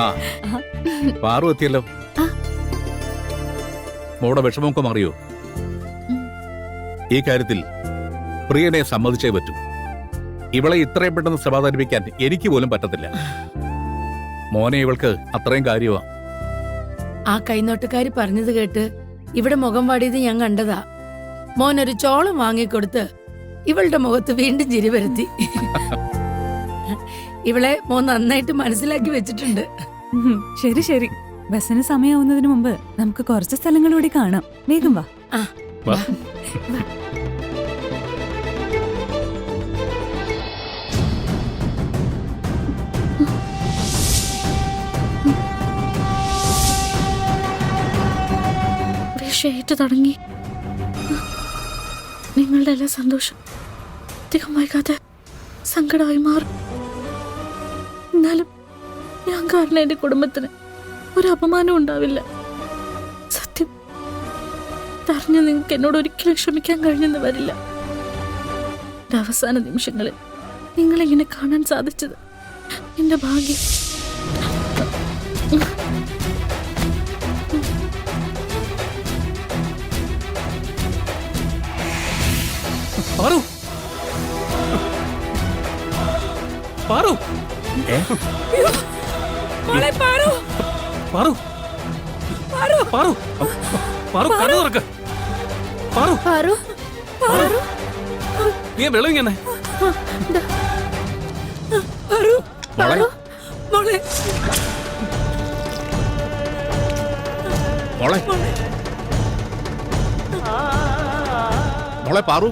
ആ പാറു എത്തിയല്ലോ. മോടെ വിഷമമൊക്കെ മാറിയോ? ഈ കാര്യത്തിൽ പ്രിയനെ സമ്മതിച്ചേ പറ്റൂ. ഇവളെ ഇത്രയും പെട്ടെന്ന് സമാധാനിപ്പിക്കാൻ എനിക്ക് പോലും പറ്റത്തില്ല. മോനെ ഇവൾക്ക് അത്രയും കാര്യമാ. ആ കൈനോട്ടക്കാരി പറഞ്ഞത് കേട്ട് ഇവിടെ മുഖം വാടിയത് ഞാൻ കണ്ടതാ. മോനൊരു ചോളം വാങ്ങിക്കൊടുത്ത് ഇവളുടെ മുഖത്ത് വീണ്ടും ചിരി വരുത്തി. ഇവളെ മോൻ നന്നായിട്ട് മനസ്സിലാക്കി വെച്ചിട്ടുണ്ട്. ശരി ശരി, ബസ്സിന് സമയമാവുന്നതിന് മുമ്പ് നമുക്ക് കുറച്ച് സ്ഥലങ്ങളൂടെ കാണാം. വേഗം വാ. വാ. വിഷയേറ്റു തുടങ്ങി. നിങ്ങളുടെ എല്ലാ സന്തോഷം അധികം വൈകാതെ സങ്കടമായി മാറും. എന്നാലും ഞാൻ കാരണം എന്റെ കുടുംബത്തിന് ഒരു അപമാനം ഉണ്ടാവില്ല. സത്യം പറഞ്ഞ നിങ്ങൾക്ക് എന്നോട് ഒരിക്കലും ക്ഷമിക്കാൻ കഴിഞ്ഞെന്ന് വരില്ല. എന്റെ അവസാന നിമിഷങ്ങളിൽ നിങ്ങളിങ്ങനെ കാണാൻ സാധിച്ചത് എന്റെ ഭാഗ്യം. പാറു, പാറു, മോളെ പാറു, പാറു, പാറു, പാറു, പാറു, കണ്ണു തുറക്ക്. പാറു, പാറു, പാറു, നീ വെള്ളം ഇങ്ങനെ. പാറു, മോളെ, മോളെ, മോളെ, മോളെ പാറു.